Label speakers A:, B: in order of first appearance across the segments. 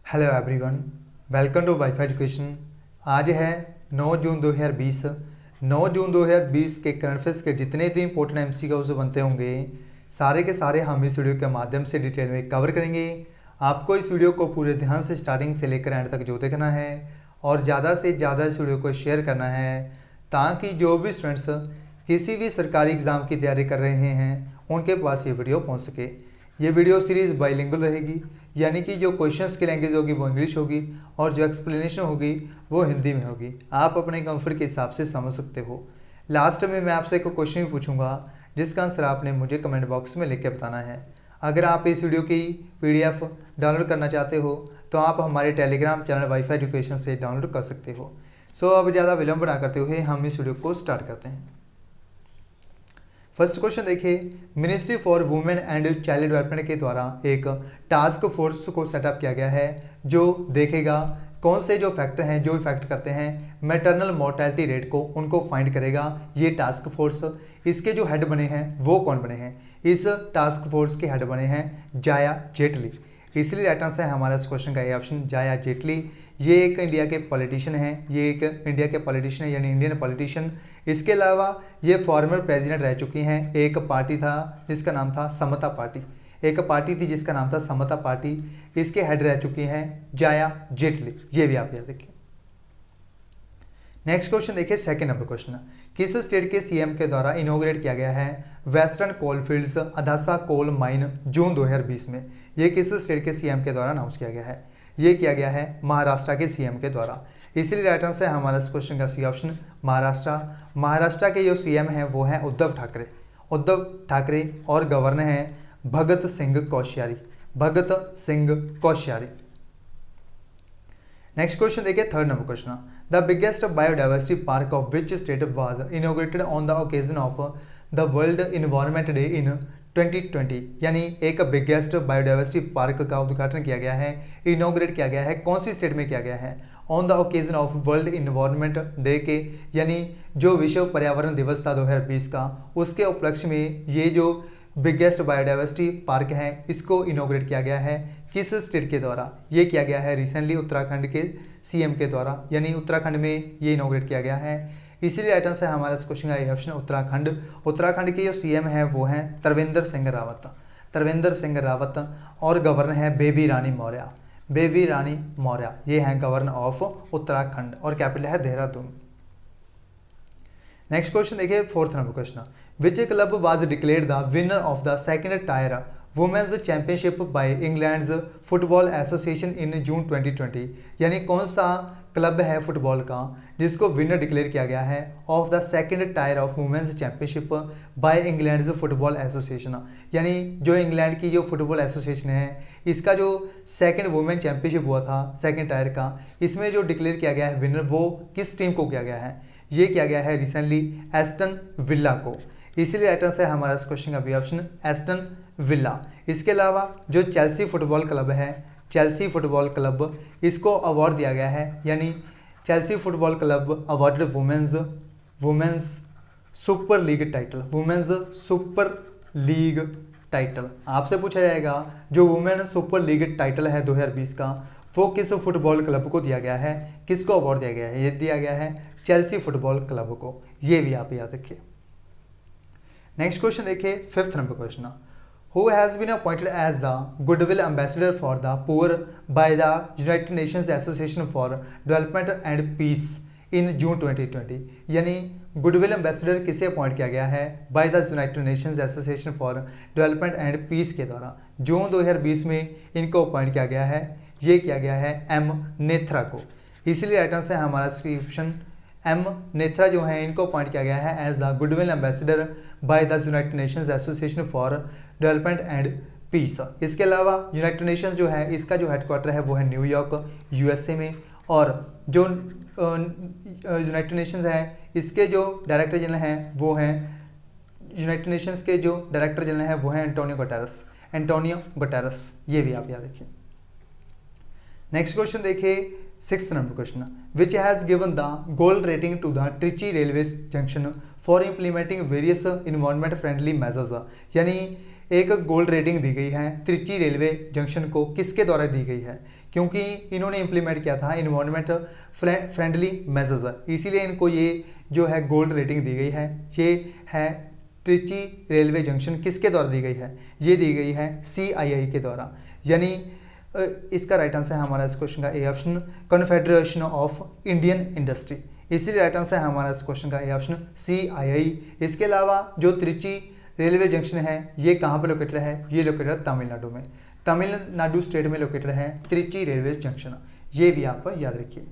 A: Hello everyone, welcome to WiFi education. आज है 9 जून 2020। 9 जून 2020 के करंट अफेयर्स के जितने भी इंपॉर्टेंट एमसीक्यूज बनते होंगे सारे के सारे हम इस वीडियो के माध्यम से डिटेल में कवर करेंगे। आपको इस वीडियो को पूरे ध्यान से स्टार्टिंग से लेकर एंड तक जो देखना है और ज़्यादा से ज़्यादा इस वीडियो को शेयर करना है ताकि जो भी स्टूडेंट्स किसी भी सरकारी एग्ज़ाम की तैयारी कर रहे हैं उनके पास ये वीडियो पहुँच सके। ये वीडियो सीरीज़ बाइलिंगुअल रहेगी, यानी कि जो क्वेश्चंस की लैंग्वेज होगी वो इंग्लिश होगी और जो एक्सप्लेनेशन होगी वो हिंदी में होगी। आप अपने कंफर्ट के हिसाब से समझ सकते हो। लास्ट में मैं आपसे एक क्वेश्चन भी पूछूंगा जिसका आंसर आपने मुझे कमेंट बॉक्स में लिख के बताना है। अगर आप इस वीडियो की PDF डाउनलोड करना चाहते हो तो आप हमारे टेलीग्राम चैनल वाईफाई एजुकेशन से डाउनलोड कर सकते हो। सो अब ज़्यादा विलम्ब ना करते हुए हम इस वीडियो को स्टार्ट करते हैं। फर्स्ट क्वेश्चन देखिए, ministry for women and child development के द्वारा एक टास्क फोर्स को सेटअप किया गया है जो देखेगा कौन से जो फैक्टर हैं जो इफेक्ट करते हैं मैटरनल मोर्टेलिटी रेट को, उनको फाइंड करेगा ये टास्क फोर्स। इसके जो हेड बने हैं वो कौन बने हैं? इस टास्क फोर्स के हेड बने हैं जाया जेटली। इसलिए राइट आंसर है हमारा इस क्वेश्चन का ये ऑप्शन, जाया जेटली। ये एक इंडिया के पॉलिटिशियन हैं, ये एक इंडिया के पॉलिटिशियन है यानी इंडियन पॉलिटिशियन। इसके अलावा ये फॉर्मर प्रेसिडेंट रह चुकी हैं। एक पार्टी था जिसका नाम था समता पार्टी, एक पार्टी थी जिसका नाम था समता पार्टी। इसके हेड रह चुकी हैं जाया जेटली। ये भी आप याद रखें। नेक्स्ट क्वेश्चन देखिए, सेकंड नंबर क्वेश्चन, किस स्टेट के सीएम के द्वारा इनॉग्रेट किया गया है western coalfields Adasa coal mine June 2020 में? ये किस स्टेट के सीएम के द्वारा अनाउंस किया गया है? ये किया गया है महाराष्ट्र के सीएम के द्वारा। इसीलिए राइट आंसर है हमारा इस क्वेश्चन का सी ऑप्शन, महाराष्ट्र। महाराष्ट्र के जो सीएम हैं वो हैं उद्धव ठाकरे। उद्धव ठाकरे और गवर्नर हैं भगत सिंह कोश्यारी। भगत सिंह कोश्यारी। नेक्स्ट क्वेश्चन देखिए, third number question, the biggest biodiversity park of which state was inaugurated on the occasion of the world environment day in 2020? यानी एक बिगेस्ट बायोडाइवर्सिटी पार्क का उद्घाटन किया गया है, इनॉग्रेट किया गया है, कौन सी स्टेट में किया गया है? On the occasion of world environment day के, यानी जो विश्व पर्यावरण दिवस था 2020 का, उसके उपलक्ष्य में ये जो बिगेस्ट बायोडाइवर्सिटी पार्क है इसको इनॉग्रेट किया गया है। किस स्टेट के द्वारा? ये किया गया है रिसेंटली उत्तराखंड के सीएम के द्वारा, यानी उत्तराखंड में ये इनॉग्रेट किया गया है। इसीलिए राइट आंसर है हमारा इस क्वेश्चन का ये ऑप्शन उत्तराखंड। उत्तराखंड के जो सीएम है वो हैं त्रिवेंद्र सिंह रावत। त्रिवेंद्र सिंह रावत और गवर्नर है बेबी रानी मौर्य। बेबी रानी मौर्य ये हैं गवर्नर ऑफ उत्तराखंड और कैपिटल है देहरादून। नेक्स्ट क्वेश्चन देखिए, fourth number question, which club was declared the winner of the second tier women's championship by England's football association in June 2020? यानी कौन सा क्लब है फुटबॉल का जिसको विनर डिक्लेयर किया गया है of the second tier of women's championship by England's football Association? यानी जो इंग्लैंड की जो फुटबॉल एसोसिएशन है इसका जो सेकंड वुमेन चैंपियनशिप हुआ था सेकंड टायर का, इसमें जो डिक्लेयर किया गया है विनर वो किस टीम को किया गया है? ये किया गया है रिसेंटली एस्टन विला को। इसीलिए राइट आंसर है हमारा इस क्वेश्चन का भी ऑप्शन एस्टन विला। इसके अलावा जो चेल्सी फुटबॉल क्लब है, चेल्सी फुटबॉल क्लब, इसको अवार्ड दिया गया है, यानी Chelsea football club awarded women's super league title. Women's super league title आपसे पूछा जाएगा जो वुमेन सुपर लीग टाइटल है 2020 का वो किस फुटबॉल क्लब को दिया गया है, किसको अवार्ड दिया गया है? ये दिया गया है चेल्सी फुटबॉल क्लब को। ये भी आप याद रखिए। नेक्स्ट क्वेश्चन देखिए, fifth number question, who has been appointed as the goodwill ambassador for the poor by the United Nations association for development and peace in June 2020? यानी गुडविल एम्बेसडर किसे appoint किया गया है by the United Nations association for development and peace के द्वारा? जून 2020 में इनको appoint किया गया है, ये किया गया है एम नेत्रा को। इसीलिए राइट आंसर है हमारा ऑप्शन एम नेत्रा जो है इनको अपॉइंट किया गया है as the goodwill ambassador by the United Nations association for development and Peace. इसके अलावा यूनाइटेड नेशंस जो है इसका जो हेडक्वार्टर है वो है न्यूयॉर्क USA में, और जो यूनाइटेड नेशंस है इसके जो डायरेक्टर जनरल हैं वो हैं यूनाइटेड नेशंस के जो डायरेक्टर जनरल हैं वो हैं एंटोनियो गुटेरेस। ये भी आप याद रखिए। नेक्स्ट क्वेश्चन देखिए, sixth number question, which has given the gold rating to the Trichy railway junction for implementing various environment friendly measures? यानी एक गोल्ड रेटिंग दी गई है त्रिची रेलवे जंक्शन को, किसके द्वारा दी गई है? क्योंकि इन्होंने इम्प्लीमेंट किया था इन्वायरमेंट फ्रेंडली मेजर्स, इसीलिए इनको ये जो है गोल्ड रेटिंग दी गई है। ये है ट्रिची रेलवे जंक्शन किसके द्वारा दी गई है, ये दी गई है CII के द्वारा, यानी इसका राइट आंसर है हमारा इस क्वेश्चन का A option, confederation of Indian industry, इसीलिए राइट आंसर है हमारा इस क्वेश्चन का ए ऑप्शन CII। इसके अलावा जो त्रिची रेलवे जंक्शन है ये कहाँ पर लोकेटेड है, ये लोकेटेड है तमिलनाडु में, तमिलनाडु स्टेट में लोकेटेड है त्रिची रेलवे जंक्शन, ये भी आप याद रखिए।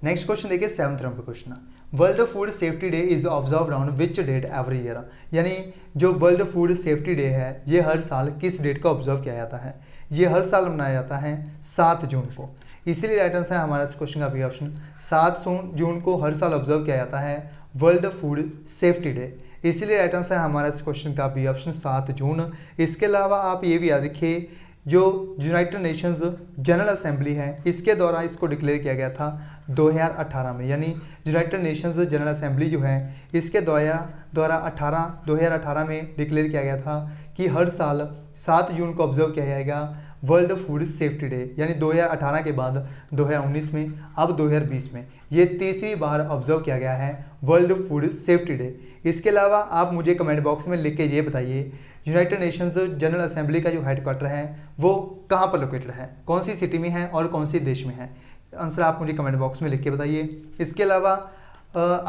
A: नेक्स्ट क्वेश्चन देखिए 7th number question, world food safety day is observed on which date every year, यानी जो वर्ल्ड फूड सेफ्टी डे है ये हर साल किस डेट को ऑब्जर्व किया जाता है, ये हर साल मनाया जाता है 7 जून को, इसीलिए राइट आंसर है हमारा इस क्वेश्चन का बी ऑप्शन, 7 जून को हर साल ऑब्जर्व किया जाता है वर्ल्ड फूड सेफ्टी डे, इसीलिए राइट आंसर है हमारा इस क्वेश्चन का बी ऑप्शन 7 जून। इसके अलावा आप ये भी याद रखिए जो यूनाइटेड नेशंस जनरल असेंबली है इसके द्वारा इसको डिक्लेयर किया गया था 2018 में, यानी यूनाइटेड नेशंस जनरल असेंबली जो है इसके द्वारा 2018 में डिक्लेयर किया गया था कि हर साल 7 जून को ऑब्जर्व किया जाएगा वर्ल्ड फूड सेफ्टी डे, यानी 2018 के बाद 2019 में, अब 2020 में ये तीसरी बार ऑब्जर्व किया गया है वर्ल्ड फूड सेफ्टी डे। इसके अलावा आप मुझे कमेंट बॉक्स में लिख के ये बताइए यूनाइटेड नेशंस जनरल असेंबली का जो हेडक्वार्टर है वो कहाँ पर लोकेटेड है, कौन सी सिटी में है और कौन सी देश में है, आंसर आप मुझे कमेंट बॉक्स में लिख के बताइए। इसके अलावा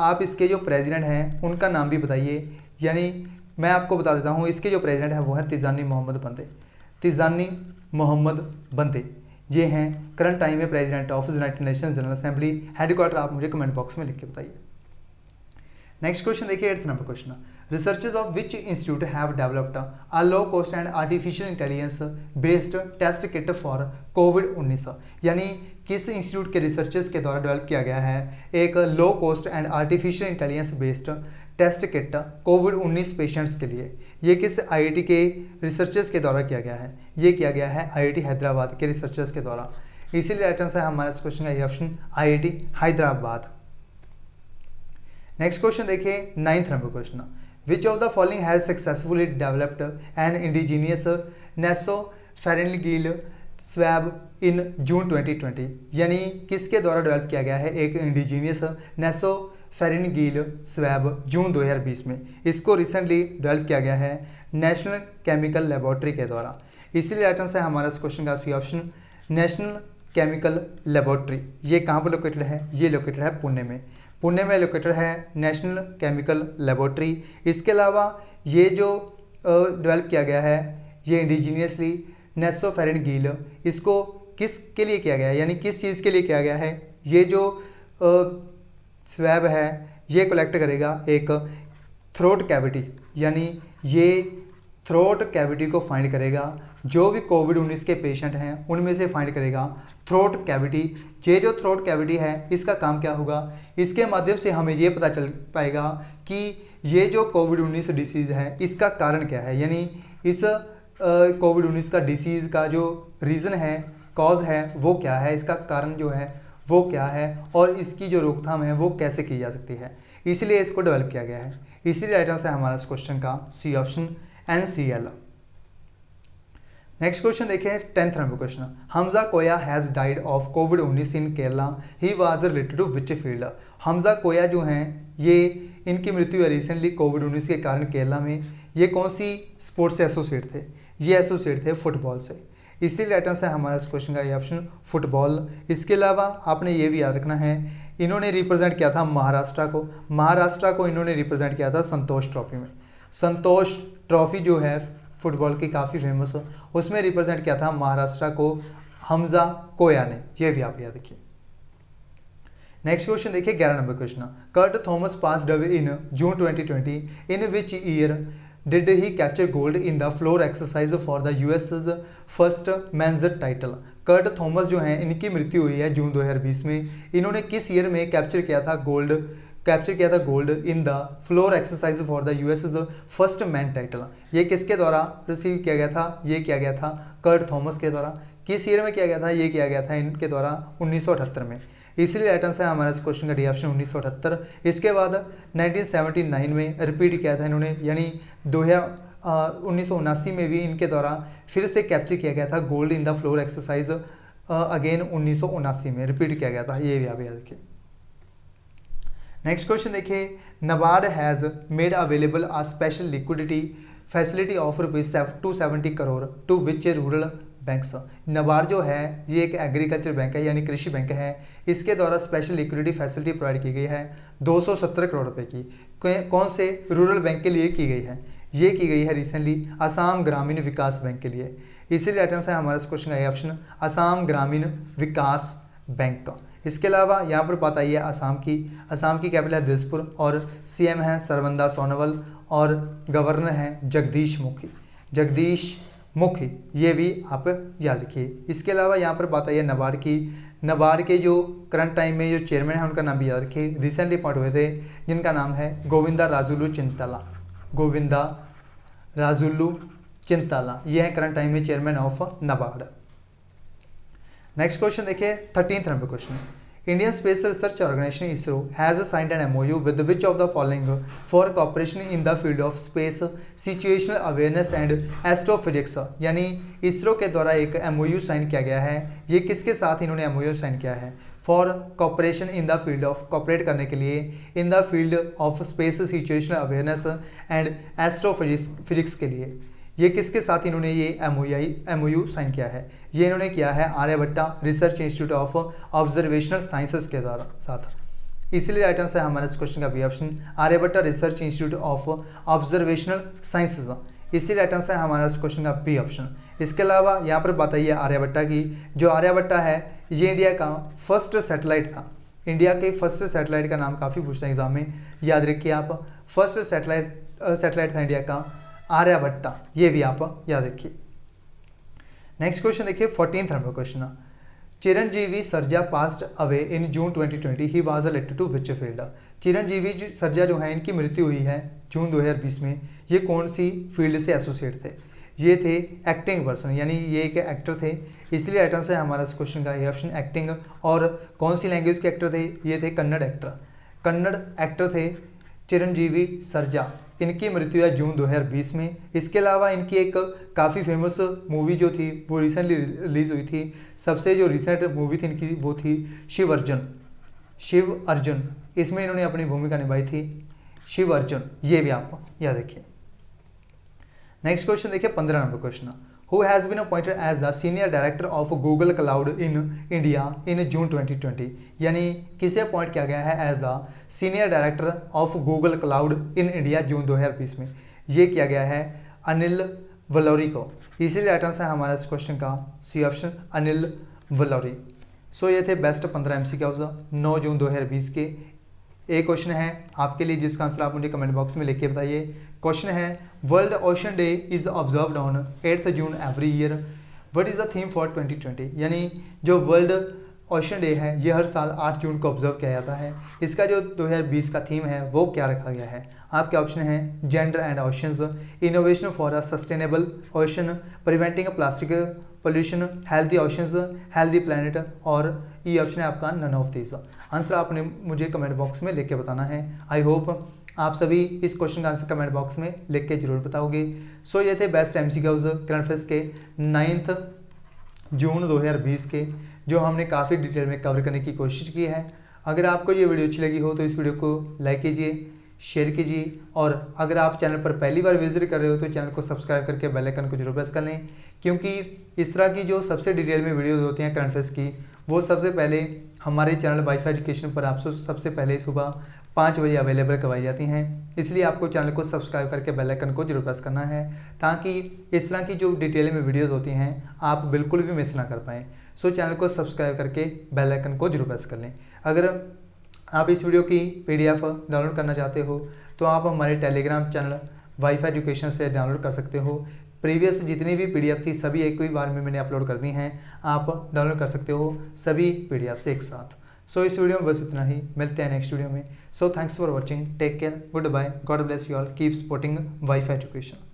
A: आप इसके जो प्रेसिडेंट हैं उनका नाम भी बताइए, यानी मैं आपको बता देता हूँ इसके जो प्रेसिडेंट हैं वो हैं तिजानी मोहम्मद बंदे, तिजानी मोहम्मद बंदे ये हैं करंट टाइम में president of United Nations general assembly, headquarter आप मुझे कमेंट बॉक्स में लिख के बताइए। नेक्स्ट क्वेश्चन देखिए 8th number question, researchers of which institute have developed a low cost and artificial intelligence based test kit for कोविड-19, यानी किस इंस्टीट्यूट के रिसर्चर्स के द्वारा डेवलप किया गया है एक low cost and artificial intelligence based test kit कोविड-19 पेशेंट्स के लिए, ये किस IIT के रिसर्चर्स के द्वारा किया गया है, ये किया गया है IIT हैदराबाद के रिसर्चर्स के द्वारा, इसीलिए राइट आंसर है हमारा इस क्वेश्चन का ये option IIT Hyderabad. Next question देखिए 9th number question, which of the following has successfully developed an indigenous nasopharyngeal swab in June 2020, यानी किसके द्वारा डेवलप किया गया है एक इंडिजीनियस नेसोफेरिंजियल स्वैब जून 2020 में, इसको रिसेंटली डेवलप किया गया है नेशनल केमिकल लेबोरेटरी के द्वारा, इसीलिए राइट आंसर है हमारा इस क्वेश्चन का C option National Chemical Laboratory. ये कहाँ पर लोकेटेड है, ये लोकेटेड है पुणे में, पुणे में लोकेटेड है नेशनल केमिकल लेबोरेटरी। इसके अलावा ये जो डेवलप किया गया है ये इंडिजीनियसली नेसोफेरिंजियल, इसको किसके लिए किया गया है, यानी किस चीज़ के लिए किया गया है, ये जो स्वैब है ये कलेक्ट करेगा एक थ्रोट कैविटी, यानी ये थ्रोट कैविटी को फाइंड करेगा, जो भी कोविड-19 के पेशेंट हैं उनमें से फाइंड करेगा थ्रोट कैविटी। ये जो थ्रोट कैविटी है इसका काम क्या होगा, इसके माध्यम से हमें ये पता चल पाएगा कि ये जो कोविड-19 डिसीज़ है इसका कारण क्या है, यानी इस कोविड-19 का डिसीज़ का जो रीज़न है, कॉज है वो क्या है, इसका कारण जो है वो क्या है और इसकी जो रोकथाम है वो कैसे की जा सकती है, इसलिए इसको डेवलप किया गया है, इसीलिए राइट आंसर है हमारा इस क्वेश्चन का C option NCL। Next question देखिए 10th number question, Hamza Koya has died of कोविड-19 in Kerala, he was related to which field. Hamza Koya जो हैं ये इनकी मृत्यु है रिसेंटली कोविड-19 के कारण केरला में, ये कौन सी स्पोर्ट्स से एसोसिएट थे, ये एसोसिएट थे फुटबॉल से, इसीलिए राइट आंसर है हमारा इस क्वेश्चन का ये ऑप्शन फुटबॉल। इसके अलावा आपने ये भी याद रखना है इन्होंने रिप्रेजेंट किया था महाराष्ट्र को इन्होंने रिप्रेजेंट किया था संतोष ट्रॉफी में, संतोष ट्रॉफी जो है फुटबॉल की काफ़ी फेमस, उसमें रिप्रेजेंट किया था महाराष्ट्र को हमजा कोया ने, ये भी आप याद रखिए। नेक्स्ट क्वेश्चन देखिए 11 number question, Kurt Thomas passed away in June 2020, in which year did he capture gold in the floor exercise for the US first men's title. Kurt Thomas जो हैं इनकी मृत्यु हुई है जून 2020 में, इन्होंने किस ईयर में कैप्चर किया था gold in the floor exercise for the US first man title. ये किसके द्वारा रिसीव किया गया था, ये किया गया था कर्ट थॉमस के द्वारा। किस ईयर में किया गया था, ये किया गया था इनके द्वारा 1978 में, इसलिए राइट आंसर है हमारा इस क्वेश्चन का डी ऑप्शन 1978। इसके बाद 1979 में रिपीट किया था इन्होंने, यानी 1979 में भी इनके द्वारा फिर से कैप्चर किया गया था gold in the floor exercise again 1979 में रिपीट किया गया था, ये भी आप याद रखिए। नेक्स्ट क्वेश्चन देखिए, NABARD has made available a special liquidity facility of ₹270 crore to which rural banks. NABARD जो है ये एक एग्रीकल्चर बैंक है यानी कृषि बैंक है, इसके द्वारा स्पेशल लिक्विडिटी फैसिलिटी प्रोवाइड की गई है 270 करोड़ रुपए की। कौन से रूरल बैंक के लिए की गई है? ये की गई है रिसेंटली असम ग्रामीण विकास बैंक के लिए। इसीलिए राइट आंसर है हमारा इस क्वेश्चन का ये ऑप्शन, असम ग्रामीण विकास बैंक का। इसके अलावा यहाँ पर बात आई है असम की कैपिटल है दिसपुर और सीएम है सर्बानंद सोनोवाल और गवर्नर हैं जगदीश मुखी, ये भी आप याद रखिए। इसके अलावा यहाँ पर बात आई है नाबार्ड के जो करंट टाइम में जो चेयरमैन है उनका नाम भी याद रखिए, रिसेंटली अपॉइंट हुए थे, जिनका नाम है गोविंदा राजुलू चिंताला, ये है करंट टाइम में chairman of NABARD. Next question देखिए 13th number question, Indian Space Research Organisation ISRO has signed an MOU with which of the following for cooperation in the field of space situational awareness and astrophysics. यानी ISRO के द्वारा एक MOU sign किया गया है, ये किसके साथ इन्होंने MOU साइन किया है? For cooperation in the field of, cooperate करने के लिए in the field of space situational awareness and astrophysics के लिए। ये किसके साथ इन्होंने ये MOU साइन किया है? ये इन्होंने किया है Aryabhatta Research Institute of Observational Sciences के द्वारा साथ। इसलिए राइट आंसर है हमारे इस क्वेश्चन का B option, Aryabhatta Research Institute of Observational Sciences. इसलिए राइट आंसर है हमारा इस क्वेश्चन का बी ऑप्शन। इसके अलावा यहाँ पर बात आई है आर्यभट्टा की, जो आर्यभट्टा है ये इंडिया का फर्स्ट सैटेलाइट था। इंडिया के फर्स्ट सैटेलाइट का नाम काफ़ी पूछते हैं एग्जाम में, याद रखिए आप, फर्स्ट सैटेलाइट था इंडिया का आर्यभट्टा, ये भी आप याद रखिए। नेक्स्ट क्वेश्चन देखिए 14th number question, Chiranjeevi Sarja passed away in June 2020, he was elected to which field. Chiranjeevi Sarja जो है इनकी मृत्यु हुई है जून 2020 में, ये कौन सी फील्ड से एसोसिएट थे? ये थे एक्टिंग पर्सन, यानी ये एक एक्टर थे, इसलिए राइट आंसर है हमारा इस क्वेश्चन का ये ऑप्शन एक्टिंग। और कौन सी लैंग्वेज के एक्टर थे? ये थे कन्नड़ एक्टर थे चिरंजीवी सरजा, इनकी मृत्यु है जून 2020 में। इसके अलावा इनकी एक काफ़ी फेमस मूवी जो थी वो रिसेंटली रिलीज हुई थी, सबसे जो रिसेंट मूवी थी इनकी वो थी शिव अर्जुन, इसमें इन्होंने अपनी भूमिका निभाई थी शिव अर्जुन, ये भी आप याद रखिए। नेक्स्ट क्वेश्चन देखिए 15 number question, who has been appointed as the senior director of Google cloud in India in June 2020। यानी किसे अपॉइंट किया गया है as the senior director of Google cloud in India June 2020 में? ये किया गया है अनिल वलोरी को। इसीलिए राइट आंसर है हमारा इस क्वेश्चन का सी ऑप्शन, अनिल वलोरी। सो ये थे बेस्ट 15 MCQs 9 जून 2020 के। एक क्वेश्चन है आपके लिए जिसका आंसर आप मुझे कमेंट बॉक्स में लिख के बताइए। क्वेश्चन है, world ocean day is observed on 8th June every year, what is the theme for 2020। यानी जो वर्ल्ड ओशन डे है ये हर साल 8 जून को ऑब्जर्व किया जाता है, इसका जो 2020 का थीम है वो क्या रखा गया है? आपके ऑप्शन है gender and oceans, innovation for a sustainable ocean, preventing plastic pollution, healthy oceans, healthy planet, और ये ऑप्शन है आपका नन ऑफ दीज। आंसर आपने मुझे कमेंट बॉक्स में लिख के बताना है। आई होप आप सभी इस क्वेश्चन का आंसर कमेंट बॉक्स में लिख के जरूर बताओगे। सो ये थे बेस्ट MCQs करंट अफेयर्स के 9 जून 2020 के, जो हमने काफ़ी डिटेल में कवर करने की कोशिश की है। अगर आपको ये वीडियो अच्छी लगी हो तो इस वीडियो को लाइक कीजिए, शेयर कीजिए, और अगर आप चैनल पर पहली बार विजिट कर रहे हो तो चैनल को सब्सक्राइब करके बेल आइकन को जरूर प्रेस कर लें, क्योंकि इस तरह की जो सबसे डिटेल में वीडियोज़ होती हैं करंट अफेयर्स की, वो सबसे पहले हमारे चैनल वाईफाई एजुकेशन पर आपसे सबसे पहले सुबह 5 बजे अवेलेबल करवाई जाती हैं। इसलिए आपको चैनल को सब्सक्राइब करके बेल आइकन को जरूर प्रेस करना है, ताकि इस तरह की जो डिटेल में वीडियोस होती हैं आप बिल्कुल भी मिस ना कर पाएँ। सो चैनल को सब्सक्राइब करके बेल आइकन को जरूर प्रेस कर लें। अगर आप इस वीडियो की PDF डाउनलोड करना चाहते हो तो आप हमारे टेलीग्राम चैनल वाईफाई एजुकेशन से डाउनलोड कर सकते हो। प्रीवियस जितनी भी PDF थी सभी एक ही बार में मैंने अपलोड कर दी हैं, आप डाउनलोड कर सकते हो सभी PDF से एक साथ। सो इस वीडियो में बस इतना ही, मिलते हैं नेक्स्ट वीडियो में। So thanks for watching, take care, goodbye, God bless you all, keep supporting WiFi education.